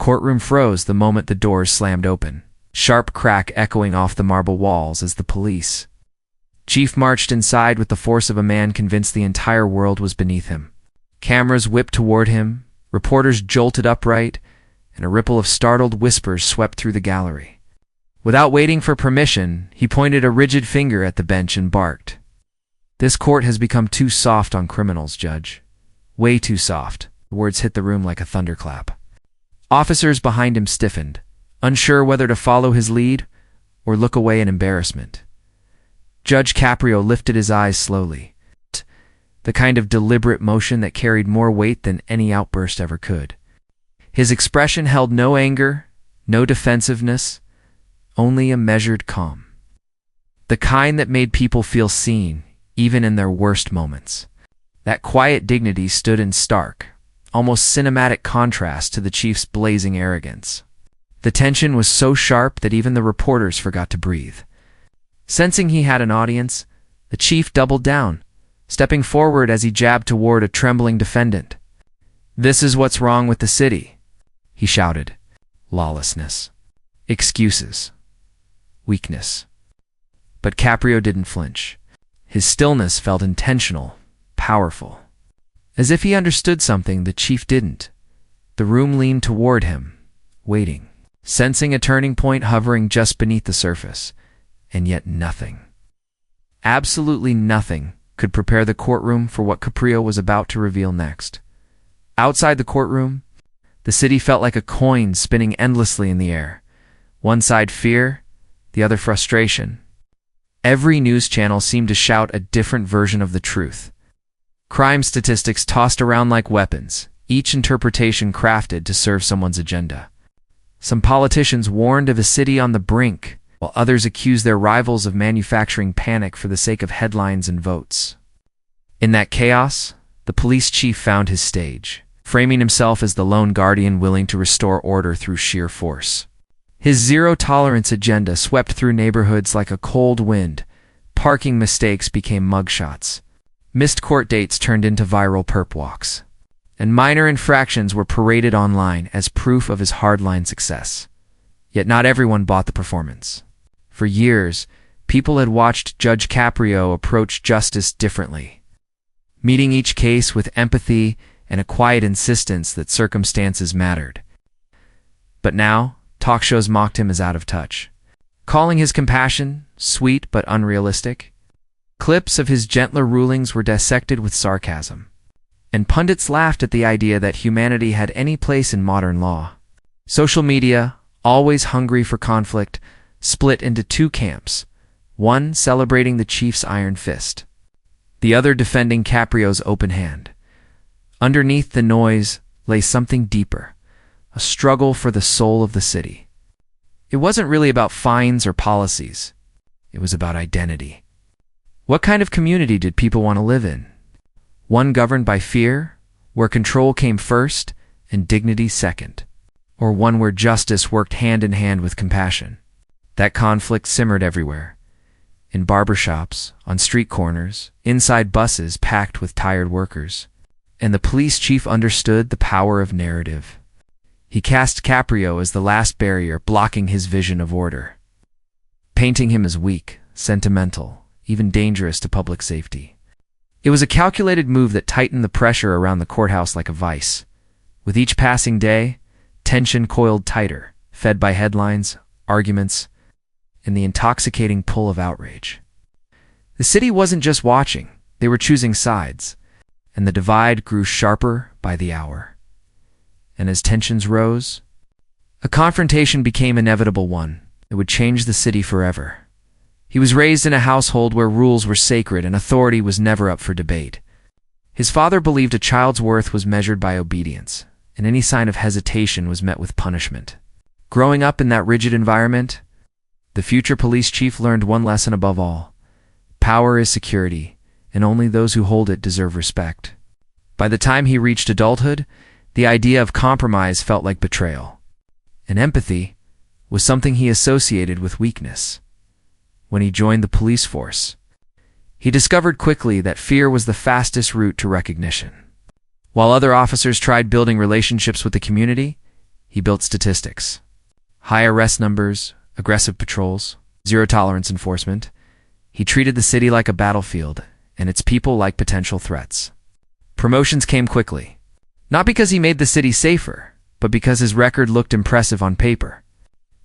courtroom froze the moment the doors slammed open, sharp crack echoing off the marble walls as the police chief marched inside with the force of a man convinced the entire world was beneath him. Cameras whipped toward him, reporters jolted upright, and a ripple of startled whispers swept through the gallery. Without waiting for permission, he pointed a rigid finger at the bench and barked. "This court has become too soft on criminals, Judge. Way too soft." The words hit the room like a thunderclap. Officers behind him stiffened, unsure whether to follow his lead or look away in embarrassment. Judge Caprio lifted his eyes slowly, the kind of deliberate motion that carried more weight than any outburst ever could. His expression held no anger, no defensiveness, only a measured calm. The kind that made people feel seen, even in their worst moments. That quiet dignity stood in stark, almost cinematic contrast to the chief's blazing arrogance. The tension was so sharp that even the reporters forgot to breathe. Sensing he had an audience, the chief doubled down, stepping forward as he jabbed toward a trembling defendant. "This is what's wrong with the city," he shouted. "Lawlessness. Excuses. Weakness." But Caprio didn't flinch. His stillness felt intentional, powerful. As if he understood something the chief didn't. The room leaned toward him, waiting, sensing a turning point hovering just beneath the surface. And yet nothing, absolutely nothing, could prepare the courtroom for what Caprio was about to reveal next. Outside the courtroom, the city felt like a coin spinning endlessly in the air. One side fear, the other frustration. Every news channel seemed to shout a different version of the truth. Crime statistics tossed around like weapons, each interpretation crafted to serve someone's agenda. Some politicians warned of a city on the brink, while others accused their rivals of manufacturing panic for the sake of headlines and votes. In that chaos, the police chief found his stage, framing himself as the lone guardian willing to restore order through sheer force. His zero-tolerance agenda swept through neighborhoods like a cold wind. Parking mistakes became mugshots. Missed court dates turned into viral perp walks. And minor infractions were paraded online as proof of his hardline success. Yet not everyone bought the performance. For years, people had watched Judge Caprio approach justice differently, meeting each case with empathy and a quiet insistence that circumstances mattered. But now, talk shows mocked him as out of touch, calling his compassion sweet but unrealistic. Clips of his gentler rulings were dissected with sarcasm, and pundits laughed at the idea that humanity had any place in modern law. Social media, always hungry for conflict, split into two camps, one celebrating the chief's iron fist, the other defending Caprio's open hand. Underneath the noise lay something deeper, a struggle for the soul of the city. It wasn't really about fines or policies. It was about identity. What kind of community did people want to live in? One governed by fear, where control came first and dignity second, or one where justice worked hand in hand with compassion? That conflict simmered everywhere. In barbershops, on street corners, inside buses packed with tired workers. And the police chief understood the power of narrative. He cast Caprio as the last barrier blocking his vision of order, painting him as weak, sentimental, even dangerous to public safety. It was a calculated move that tightened the pressure around the courthouse like a vice. With each passing day, tension coiled tighter, fed by headlines, arguments, and the intoxicating pull of outrage. The city wasn't just watching, they were choosing sides, and the divide grew sharper by the hour. And as tensions rose, a confrontation became an inevitable one. It would change the city forever. He was raised in a household where rules were sacred and authority was never up for debate. His father believed a child's worth was measured by obedience, and any sign of hesitation was met with punishment. Growing up in that rigid environment, the future police chief learned one lesson above all. Power is security, and only those who hold it deserve respect. By the time he reached adulthood, the idea of compromise felt like betrayal. And empathy was something he associated with weakness. When he joined the police force, he discovered quickly that fear was the fastest route to recognition. While other officers tried building relationships with the community, He built statistics. High arrest numbers, aggressive patrols, zero-tolerance enforcement. He treated the city like a battlefield, and its people like potential threats. Promotions came quickly. Not because he made the city safer, but because his record looked impressive on paper.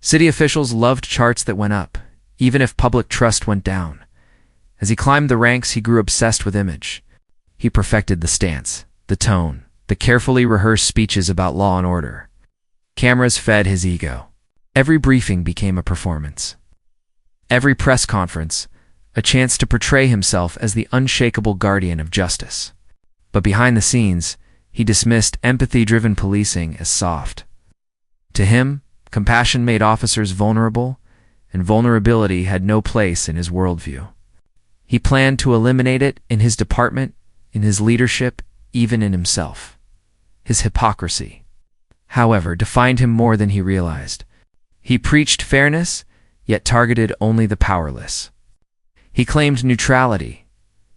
City officials loved charts that went up, even if public trust went down. As he climbed the ranks, he grew obsessed with image. He perfected the stance, the tone, the carefully rehearsed speeches about law and order. Cameras fed his ego. Every briefing became a performance. Every press conference, a chance to portray himself as the unshakable guardian of justice. But behind the scenes, he dismissed empathy-driven policing as soft. To him, compassion made officers vulnerable, and vulnerability had no place in his worldview. He planned to eliminate it in his department, in his leadership, even in himself. His hypocrisy, however, defined him more than he realized. He preached fairness, yet targeted only the powerless. He claimed neutrality,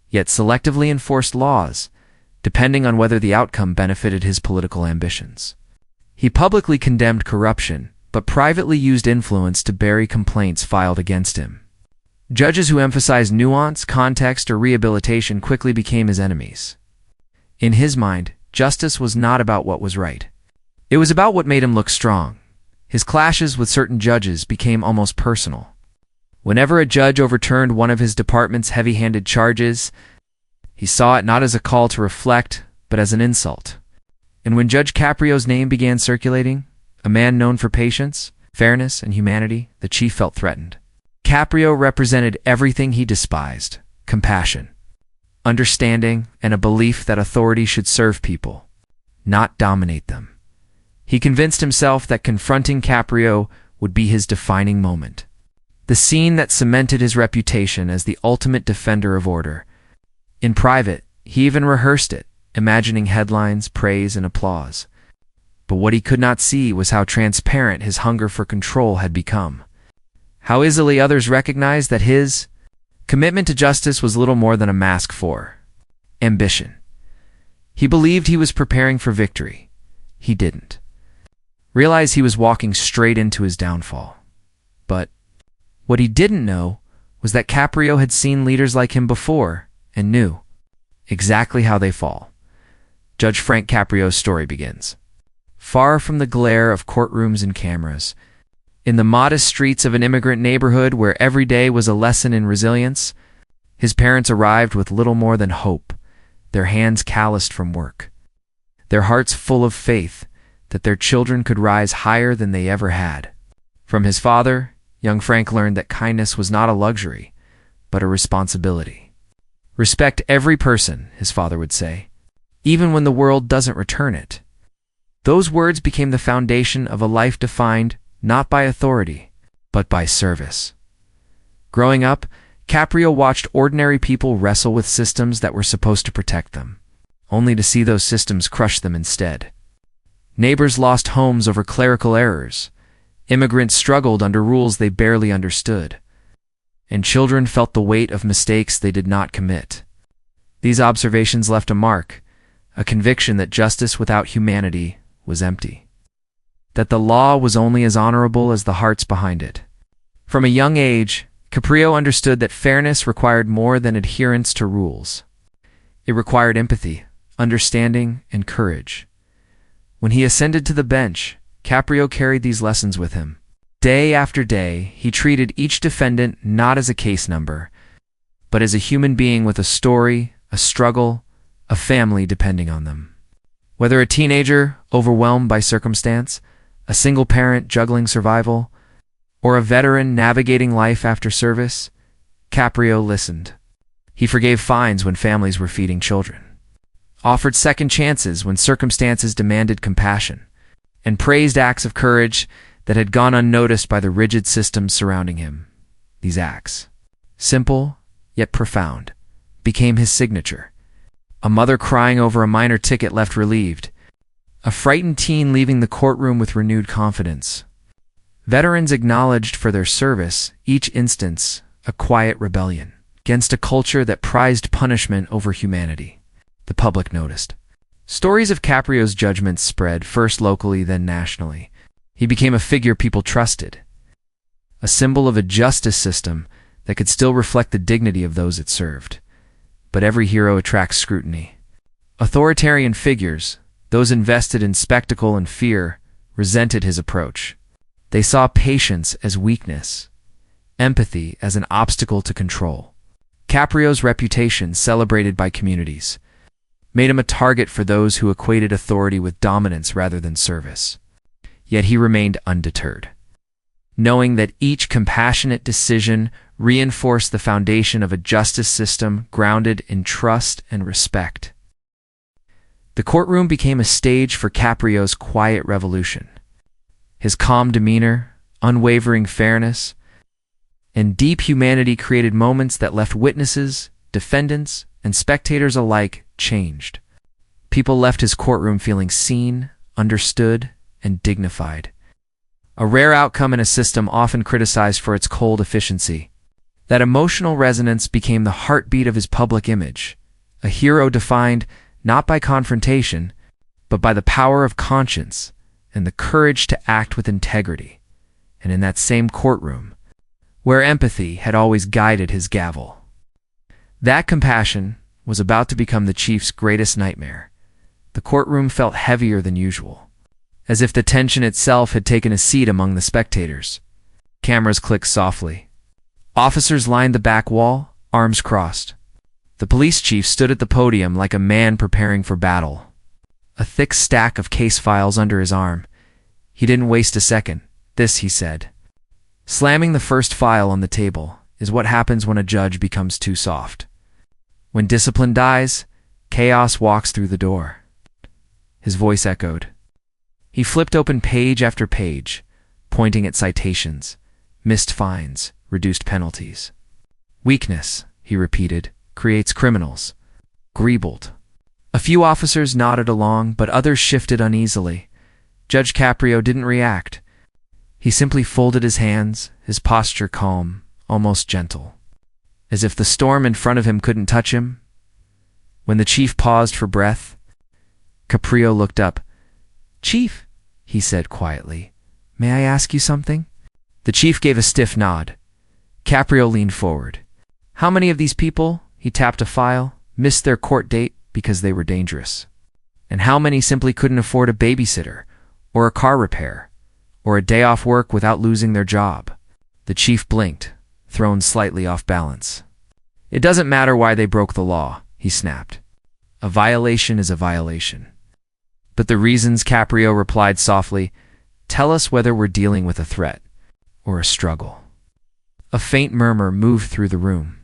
yet selectively enforced laws, depending on whether the outcome benefited his political ambitions. He publicly condemned corruption, but privately used influence to bury complaints filed against him. Judges who emphasized nuance, context, or rehabilitation quickly became his enemies. In his mind, justice was not about what was right. It was about what made him look strong. His clashes with certain judges became almost personal. Whenever a judge overturned one of his department's heavy-handed charges, he saw it not as a call to reflect, but as an insult. And when Judge Caprio's name began circulating, a man known for patience, fairness, and humanity, the chief felt threatened. Caprio represented everything he despised: compassion, understanding, and a belief that authority should serve people, not dominate them. He convinced himself that confronting Caprio would be his defining moment, the scene that cemented his reputation as the ultimate defender of order. In private, he even rehearsed it, imagining headlines, praise, and applause. But what he could not see was how transparent his hunger for control had become. How easily others recognized that his commitment to justice was little more than a mask for ambition. He believed he was preparing for victory. He didn't realize he was walking straight into his downfall. But what he didn't know was that Caprio had seen leaders like him before and knew exactly how they fall. Judge Frank Caprio's story begins. Far from the glare of courtrooms and cameras, in the modest streets of an immigrant neighborhood where every day was a lesson in resilience, his parents arrived with little more than hope, their hands calloused from work, their hearts full of faith that their children could rise higher than they ever had. From his father, young Frank learned that kindness was not a luxury, but a responsibility. Respect every person, his father would say, even when the world doesn't return it. Those words became the foundation of a life defined not by authority, but by service. Growing up, Caprio watched ordinary people wrestle with systems that were supposed to protect them, only to see those systems crush them instead. Neighbors lost homes over clerical errors. Immigrants struggled under rules they barely understood. And children felt the weight of mistakes they did not commit. These observations left a mark, a conviction that justice without humanity was empty, that the law was only as honorable as the hearts behind it. From a young age, Caprio understood that fairness required more than adherence to rules. It required empathy, understanding, and courage. When he ascended to the bench, Caprio carried these lessons with him. Day after day, he treated each defendant not as a case number, but as a human being with a story, a struggle, a family depending on them. Whether a teenager overwhelmed by circumstance, a single parent juggling survival, or a veteran navigating life after service, Caprio listened. He forgave fines when families were feeding children, offered second chances when circumstances demanded compassion, and praised acts of courage that had gone unnoticed by the rigid systems surrounding him. These acts, simple yet profound, became his signature. A mother crying over a minor ticket left relieved, a frightened teen leaving the courtroom with renewed confidence. Veterans acknowledged for their service, each instance a quiet rebellion against a culture that prized punishment over humanity. The public noticed. Stories of Caprio's judgments spread, first locally then nationally. He became a figure people trusted, a symbol of a justice system that could still reflect the dignity of those it served. But every hero attracts scrutiny. Authoritarian figures, those invested in spectacle and fear, resented his approach. They saw patience as weakness, empathy as an obstacle to control. Caprio's reputation, celebrated by communities, made him a target for those who equated authority with dominance rather than service. Yet he remained undeterred, knowing that each compassionate decision reinforced the foundation of a justice system grounded in trust and respect. The courtroom became a stage for Caprio's quiet revolution. His calm demeanor, unwavering fairness, and deep humanity created moments that left witnesses, defendants, and spectators alike changed. People left his courtroom feeling seen, understood, and dignified. A rare outcome in a system often criticized for its cold efficiency. That emotional resonance became the heartbeat of his public image, a hero defined not by confrontation, but by the power of conscience and the courage to act with integrity. And in that same courtroom, where empathy had always guided his gavel, that compassion was about to become the chief's greatest nightmare. The courtroom felt heavier than usual, as if the tension itself had taken a seat among the spectators. Cameras clicked softly. Officers lined the back wall, arms crossed. The police chief stood at the podium like a man preparing for battle, a thick stack of case files under his arm. He didn't waste a second. "This," he said, slamming the first file on the table, "is what happens when a judge becomes too soft. When discipline dies, chaos walks through the door." His voice echoed. He flipped open page after page, pointing at citations, missed fines, reduced penalties. "Weakness," he repeated, "creates criminals." Griebeled. A few officers nodded along, but others shifted uneasily. Judge Caprio didn't react. He simply folded his hands, his posture calm, almost gentle, as if the storm in front of him couldn't touch him. When the chief paused for breath, Caprio looked up. "Chief," he said quietly, "may I ask you something?" The chief gave a stiff nod. Caprio leaned forward. "How many of these people," he tapped a file, "missed their court date because they were dangerous? And how many simply couldn't afford a babysitter, or a car repair, or a day off work without losing their job?" The chief blinked, thrown slightly off balance. "It doesn't matter why they broke the law," he snapped. "A violation is a violation." "But the reasons," Caprio replied softly, "tell us whether we're dealing with a threat or a struggle." A faint murmur moved through the room.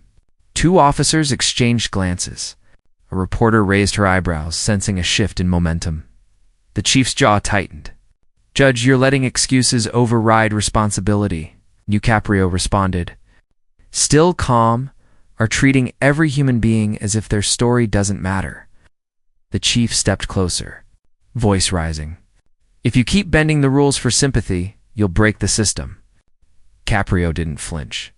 Two officers exchanged glances. A reporter raised her eyebrows, sensing a shift in momentum. The chief's jaw tightened. "Judge, you're letting excuses override responsibility," New Caprio responded. "Still calm, are treating every human being as if their story doesn't matter." The chief stepped closer, voice rising. "If you keep bending the rules for sympathy, you'll break the system." Caprio didn't flinch.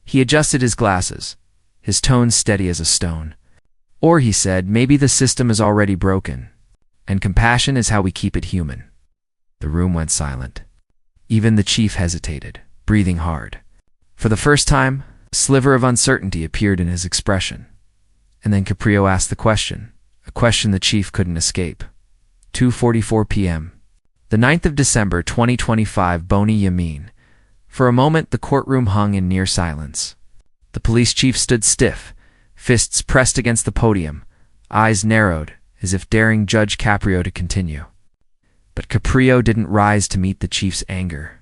He adjusted his glasses, his tone steady as a stone. "Or," he said, "maybe the system is already broken, and compassion is how we keep it human." The room went silent. Even the chief hesitated, breathing hard. For the first time, a sliver of uncertainty appeared in his expression. And then Caprio asked the question, a question the chief couldn't escape. 2:44 p.m. The 9th of December, 2025, Boni Yamin. For a moment, the courtroom hung in near silence. The police chief stood stiff, fists pressed against the podium, eyes narrowed, as if daring Judge Caprio to continue. But Caprio didn't rise to meet the chief's anger.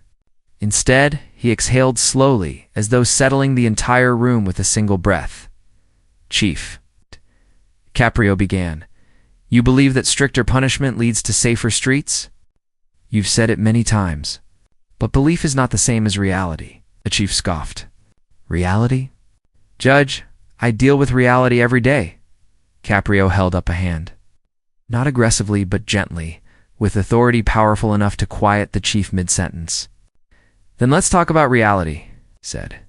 Instead, he exhaled slowly, as though settling the entire room with a single breath. "Chief," Caprio began, "you believe that stricter punishment leads to safer streets? You've said it many times. But belief is not the same as reality." The chief scoffed. "Reality? Judge, I deal with reality every day." Caprio held up a hand. Not aggressively, but gently, with authority powerful enough to quiet the chief mid-sentence. "Then let's talk about reality," he said.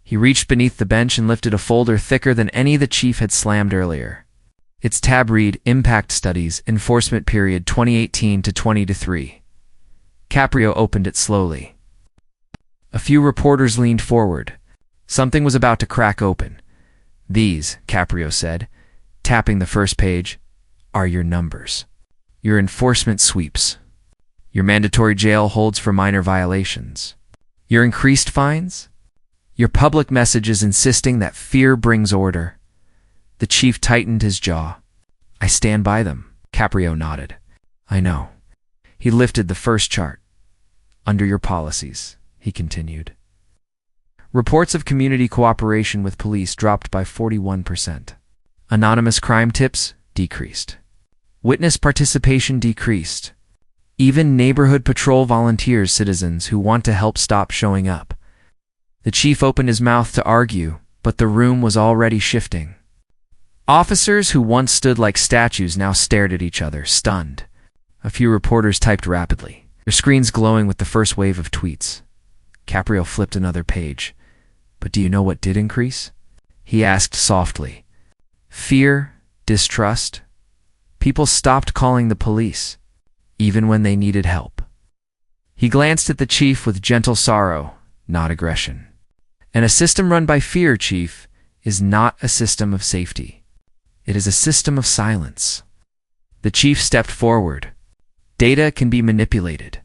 He reached beneath the bench and lifted a folder thicker than any the chief had slammed earlier. Its tab read, "Impact Studies, Enforcement Period 2018 to 2023. Caprio opened it slowly. A few reporters leaned forward. Something was about to crack open. "These," Caprio said, tapping the first page, "are your numbers. Your enforcement sweeps. Your mandatory jail holds for minor violations. Your increased fines. Your public messages insisting that fear brings order." The chief tightened his jaw. "I stand by them," Caprio nodded. "I know." He lifted the first chart. "Under your policies," he continued. Reports of community cooperation with police dropped by 41%. Anonymous crime tips decreased. Witness participation decreased. Even neighborhood patrol volunteers, citizens who want to help, stop showing up. The chief opened his mouth to argue, but the room was already shifting. Officers who once stood like statues now stared at each other, stunned. A few reporters typed rapidly, their screens glowing with the first wave of tweets. Caprio flipped another page. "But do you know what did increase?" he asked softly. "Fear, distrust. People stopped calling the police, even when they needed help." He glanced at the chief with gentle sorrow, not aggression. "And a system run by fear, Chief, is not a system of safety. It is a system of silence." The chief stepped forward. "Data can be manipulated."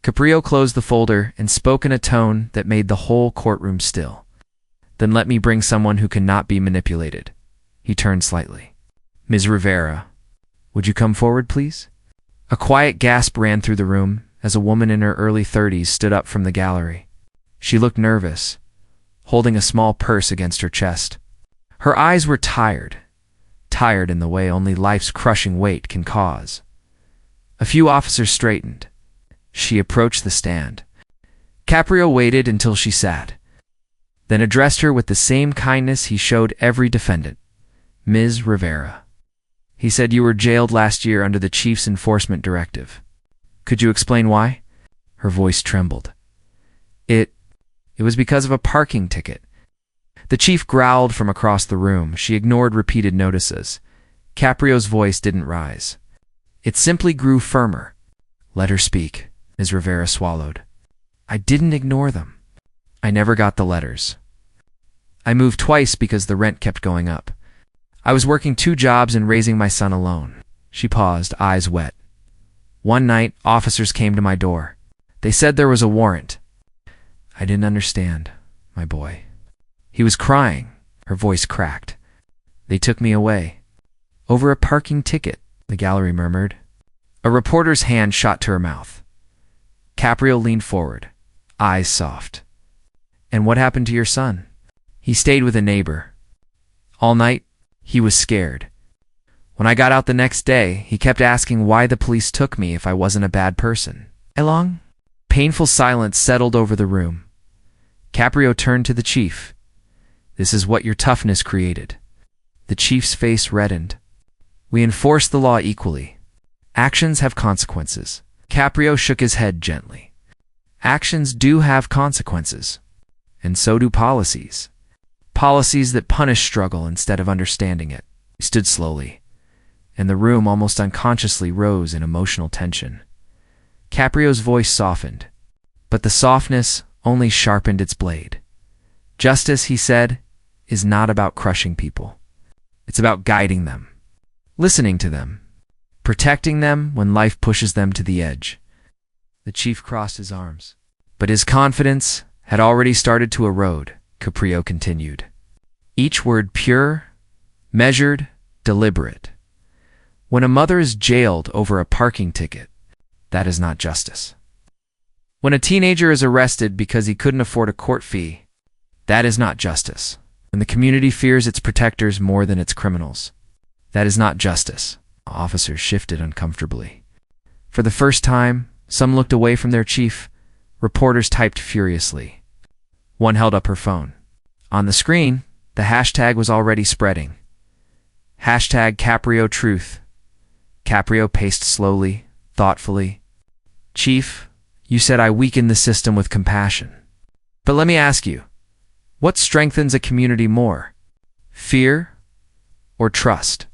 Caprio closed the folder and spoke in a tone that made the whole courtroom still. "Then let me bring someone who cannot be manipulated." He turned slightly. "Ms. Rivera, would you come forward, please?" A quiet gasp ran through the room as a woman in her early 30s stood up from the gallery. She looked nervous, holding a small purse against her chest. Her eyes were tired in the way only life's crushing weight can cause. A few officers straightened. She approached the stand. Caprio waited until she sat, then addressed her with the same kindness he showed every defendant. "Ms. Rivera," he said, "you were jailed last year under the chief's enforcement directive. Could you explain why?" Her voice trembled. It was because of a parking ticket." The chief growled from across the room. She ignored repeated notices. Caprio's voice didn't rise. It simply grew firmer. "Let her speak," Ms. Rivera swallowed. "I didn't ignore them. I never got the letters. I moved twice because the rent kept going up. I was working 2 jobs and raising my son alone." She paused, eyes wet. "One night, officers came to my door. They said there was a warrant. I didn't understand, my boy." He was crying. Her voice cracked. "They took me away." "Over a parking ticket," the gallery murmured. A reporter's hand shot to her mouth. Caprio leaned forward, eyes soft. "And what happened to your son?" "He stayed with a neighbor. All night, he was scared. When I got out the next day, he kept asking why the police took me if I wasn't a bad person." "How long?" Painful silence settled over the room. Caprio turned to the chief. "This is what your toughness created." The chief's face reddened. "We enforce the law equally. Actions have consequences." Caprio shook his head gently. "Actions do have consequences. And so do policies. Policies that punish struggle instead of understanding it." He stood slowly, and the room almost unconsciously rose in emotional tension. Caprio's voice softened, but the softness only sharpened its blade. "Justice," he said, "is not about crushing people. It's about guiding them, listening to them, protecting them when life pushes them to the edge." The chief crossed his arms. "But his confidence had already started to erode," Caprio continued. "Each word pure, measured, deliberate. When a mother is jailed over a parking ticket, that is not justice. When a teenager is arrested because he couldn't afford a court fee, that is not justice. When the community fears its protectors more than its criminals, that is not justice." Officers shifted uncomfortably. For the first time, some looked away from their chief. Reporters typed furiously. One held up her phone. On the screen, the hashtag was already spreading. Hashtag Caprio Truth. Caprio paced slowly, thoughtfully. "Chief, you said I weakened the system with compassion. But let me ask you, what strengthens a community more? Fear or trust?"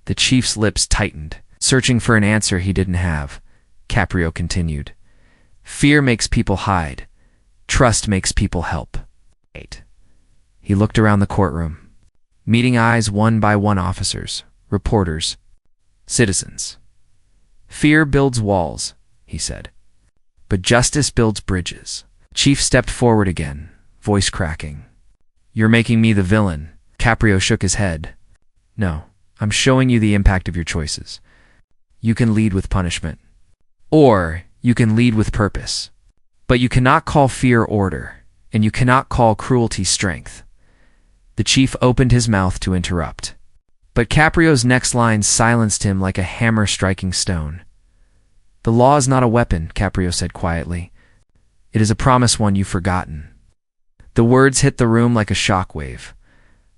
The chief's lips tightened, searching for an answer he didn't have. Caprio continued. Fear makes people hide. Trust makes people help. 8. He looked around the courtroom, meeting eyes one by one: officers, reporters, citizens. Fear builds walls, he said, but justice builds bridges. Chief stepped forward again, voice cracking. You're making me the villain. Caprio shook his head. No, I'm showing you the impact of your choices. You can lead with punishment, or you can lead with purpose. But you cannot call fear order, and you cannot call cruelty strength. The chief opened his mouth to interrupt, but Caprio's next line silenced him like a hammer striking stone. The law is not a weapon, Caprio said quietly. It is a promise one you've forgotten. The words hit the room like a shockwave.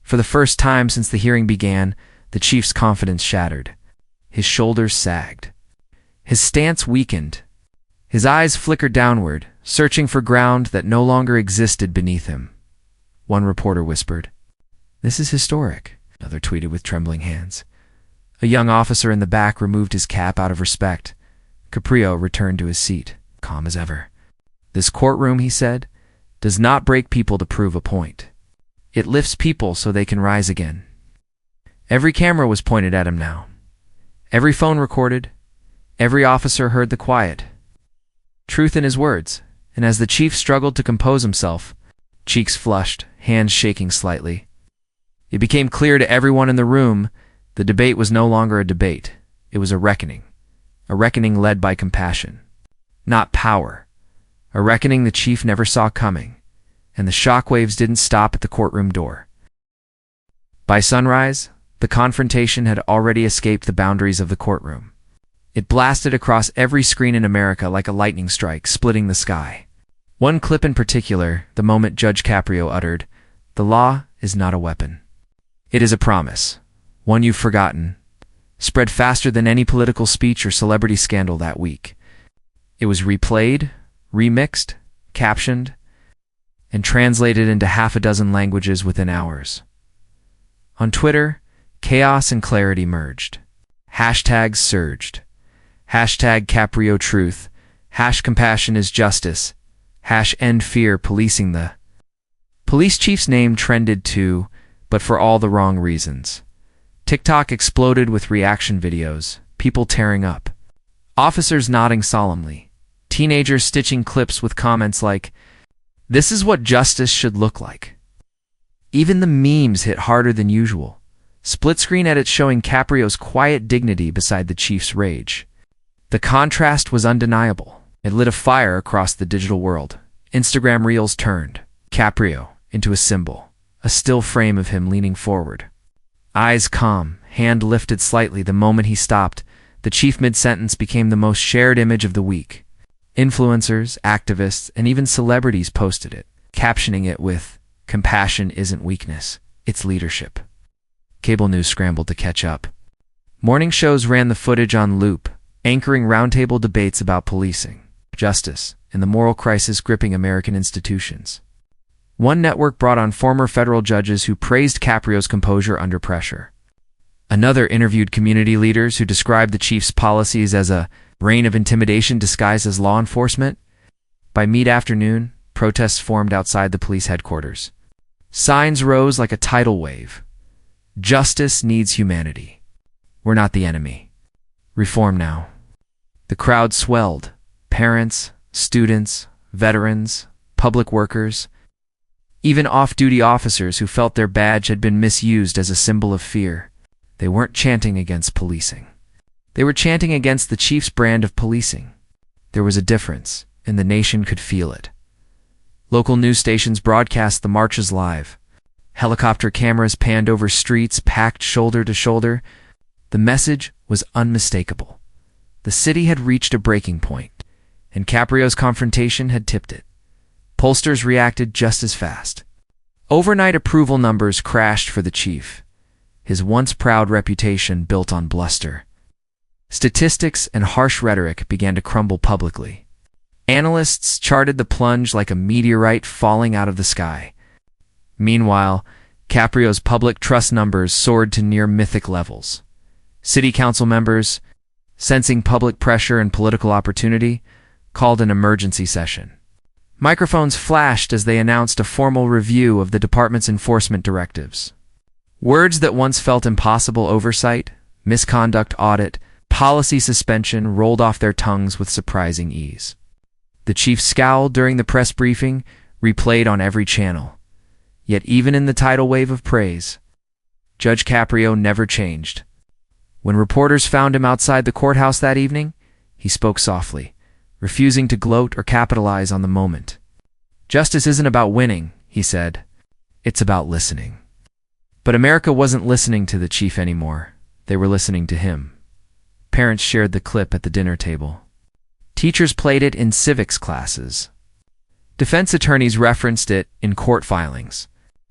For the first time since the hearing began, the chief's confidence shattered. His shoulders sagged. His stance weakened. His eyes flickered downward, searching for ground that no longer existed beneath him. One reporter whispered, "This is historic," another tweeted with trembling hands. A young officer in the back removed his cap out of respect. Caprio returned to his seat, calm as ever. This courtroom, he said, does not break people to prove a point. It lifts people so they can rise again. Every camera was pointed at him now. Every phone recorded. Every officer heard the quiet truth in his words, and as the chief struggled to compose himself, cheeks flushed, hands shaking slightly, it became clear to everyone in the room the debate was no longer a debate. It was a reckoning led by compassion, not power, a reckoning the chief never saw coming, and the shockwaves didn't stop at the courtroom door. By sunrise, the confrontation had already escaped the boundaries of the courtroom. It blasted across every screen in America like a lightning strike, splitting the sky. One clip in particular, the moment Judge Caprio uttered, "The law is not a weapon. It is a promise, one you've forgotten," spread faster than any political speech or celebrity scandal that week. It was replayed, remixed, captioned, and translated into half a dozen languages within hours. On Twitter, chaos and clarity merged. Hashtags surged. Hashtag Caprio Truth. Compassion is justice. End fear policing. The police chief's name trended too, but for all the wrong reasons. TikTok exploded with reaction videos, people tearing up, officers nodding solemnly, teenagers stitching clips with comments like, "This is what justice should look like." Even the memes hit harder than usual. Split-screen edits showing Caprio's quiet dignity beside the chief's rage. The contrast was undeniable. It lit a fire across the digital world. Instagram Reels turned Caprio into a symbol, a still frame of him leaning forward. Eyes calm, hand lifted slightly the moment he stopped. The chief mid-sentence became the most shared image of the week. Influencers, activists, and even celebrities posted it, captioning it with, "Compassion isn't weakness, it's leadership." Cable news scrambled to catch up. Morning shows ran the footage on loop, anchoring roundtable debates about policing, justice, and the moral crisis gripping American institutions. One network brought on former federal judges who praised Caprio's composure under pressure. Another interviewed community leaders who described the chief's policies as a reign of intimidation disguised as law enforcement. By mid-afternoon, protests formed outside the police headquarters. Signs rose like a tidal wave. "Justice needs humanity. We're not the enemy. Reform now." The crowd swelled. Parents, students, veterans, public workers, even off-duty officers who felt their badge had been misused as a symbol of fear. They weren't chanting against policing. They were chanting against the chief's brand of policing. There was a difference, and the nation could feel it. Local news stations broadcast the marches live. Helicopter cameras panned over streets packed shoulder to shoulder. The message was unmistakable. The city had reached a breaking point, and Caprio's confrontation had tipped it. Pollsters reacted just as fast. Overnight approval numbers crashed for the chief, his once proud reputation built on bluster. Statistics and harsh rhetoric began to crumble publicly. Analysts charted the plunge like a meteorite falling out of the sky. Meanwhile, Caprio's public trust numbers soared to near mythic levels. City council members, sensing public pressure and political opportunity, called an emergency session. Microphones flashed as they announced a formal review of the department's enforcement directives. Words that once felt impossible: oversight, misconduct audit, policy suspension, rolled off their tongues with surprising ease. The chief scowled during the press briefing, replayed on every channel. Yet even in the tidal wave of praise, Judge Caprio never changed. When reporters found him outside the courthouse that evening, he spoke softly, refusing to gloat or capitalize on the moment. "Justice isn't about winning," he said. "It's about listening." But America wasn't listening to the chief anymore. They were listening to him. Parents shared the clip at the dinner table. Teachers played it in civics classes. Defense attorneys referenced it in court filings.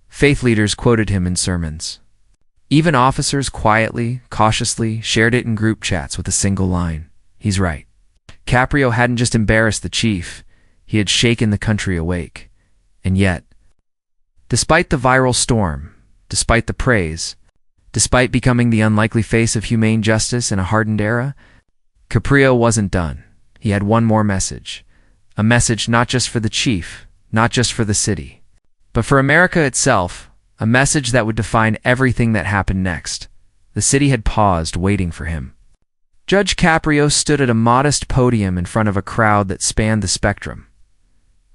Faith leaders quoted him in sermons. Even officers quietly, cautiously shared it in group chats with a single line: "He's right." Caprio hadn't just embarrassed the chief, he had shaken the country awake. And yet, despite the viral storm, despite the praise, despite becoming the unlikely face of humane justice in a hardened era, Caprio wasn't done. He had one more message. A message not just for the chief, not just for the city, but for America itself, a message that would define everything that happened next. The city had paused, waiting for him. Judge Caprio stood at a modest podium in front of a crowd that spanned the spectrum.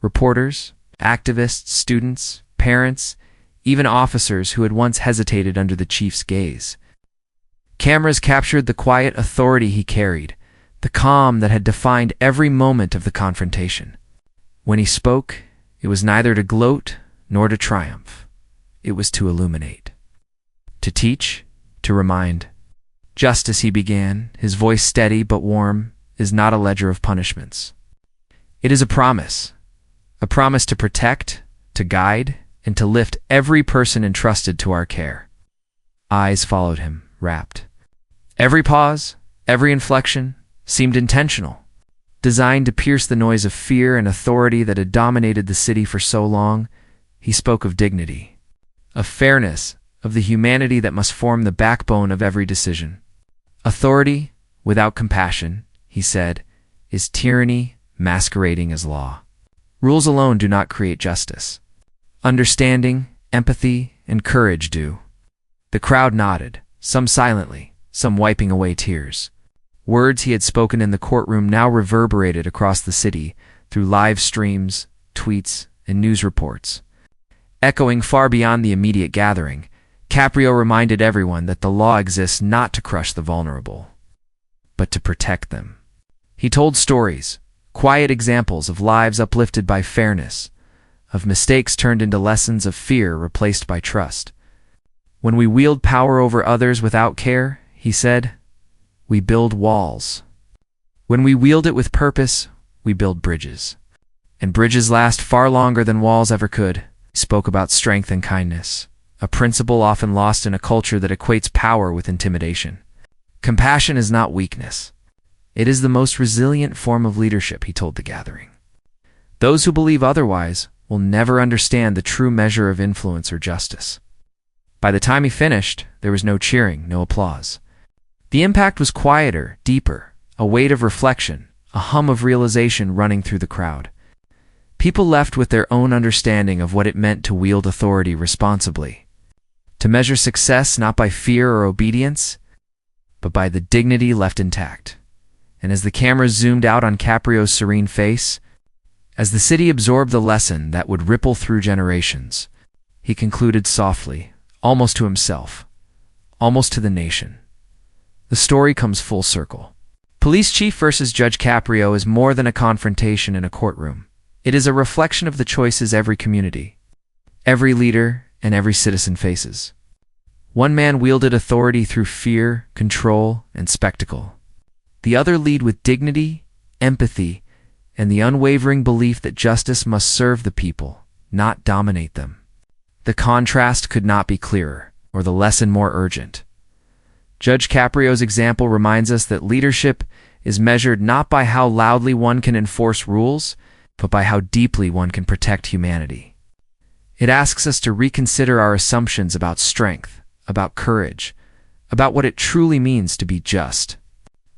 Reporters, activists, students, parents, even officers who had once hesitated under the chief's gaze. Cameras captured the quiet authority he carried, the calm that had defined every moment of the confrontation. When he spoke, it was neither to gloat nor to triumph. It was to illuminate, to teach, to remind. "Justice," he began, his voice steady but warm, "is not a ledger of punishments. It is a promise to protect, to guide, and to lift every person entrusted to our care." Eyes followed him, rapt. Every pause, every inflection seemed intentional, designed to pierce the noise of fear and authority that had dominated the city for so long. He spoke of dignity, of fairness, of the humanity that must form the backbone of every decision. "Authority without compassion," he said, "is tyranny masquerading as law. Rules alone do not create justice. Understanding, empathy, and courage do." The crowd nodded, some silently, some wiping away tears. Words he had spoken in the courtroom now reverberated across the city through live streams, tweets, and news reports. Echoing far beyond the immediate gathering, Caprio reminded everyone that the law exists not to crush the vulnerable, but to protect them. He told stories, quiet examples of lives uplifted by fairness, of mistakes turned into lessons, of fear replaced by trust. "When we wield power over others without care," he said, "we build walls. When we wield it with purpose, we build bridges. And bridges last far longer than walls ever could." He spoke about strength and kindness, a principle often lost in a culture that equates power with intimidation. "Compassion is not weakness. It is the most resilient form of leadership," he told the gathering. "Those who believe otherwise will never understand the true measure of influence or justice." By the time he finished, there was no cheering, no applause. The impact was quieter, deeper, a weight of reflection, a hum of realization running through the crowd. People left with their own understanding of what it meant to wield authority responsibly, to measure success not by fear or obedience, but by the dignity left intact. And as the cameras zoomed out on Caprio's serene face, as the city absorbed the lesson that would ripple through generations, he concluded softly, almost to himself, almost to the nation. The story comes full circle. Police chief versus Judge Caprio is more than a confrontation in a courtroom. It is a reflection of the choices every community, every leader, and every citizen faces. One man wielded authority through fear, control, and spectacle. The other led with dignity, empathy, and the unwavering belief that justice must serve the people, not dominate them. The contrast could not be clearer, or the lesson more urgent. Judge Caprio's example reminds us that leadership is measured not by how loudly one can enforce rules, but by how deeply one can protect humanity. It asks us to reconsider our assumptions about strength, about courage, about what it truly means to be just.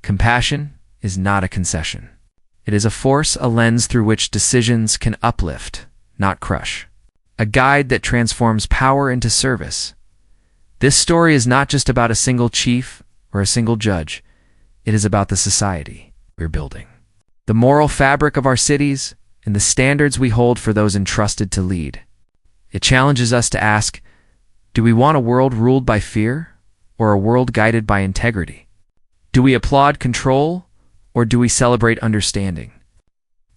Compassion is not a concession. It is a force, a lens through which decisions can uplift, not crush. A guide that transforms power into service. This story is not just about a single chief or a single judge. It is about the society we're building, the moral fabric of our cities, and the standards we hold for those entrusted to lead. It challenges us to ask, do we want a world ruled by fear or a world guided by integrity? Do we applaud control or do we celebrate understanding?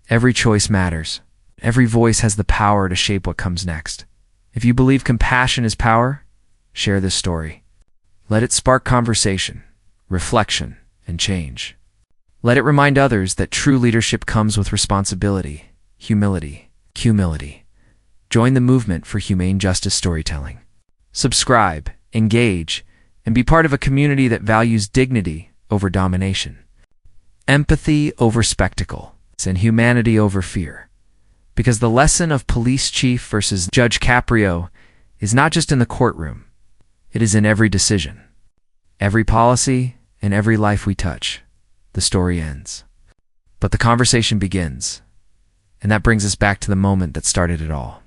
Every choice matters. Every voice has the power to shape what comes next. If you believe compassion is power, share this story. Let it spark conversation, reflection, and change. Let it remind others that true leadership comes with responsibility, humility. Join the movement for humane justice storytelling. Subscribe, engage, and be part of a community that values dignity over domination, empathy over spectacle, and humanity over fear. Because the lesson of police chief versus Judge Caprio is not just in the courtroom, it is in every decision, every policy, and every life we touch. The story ends, but the conversation begins, and that brings us back to the moment that started it all.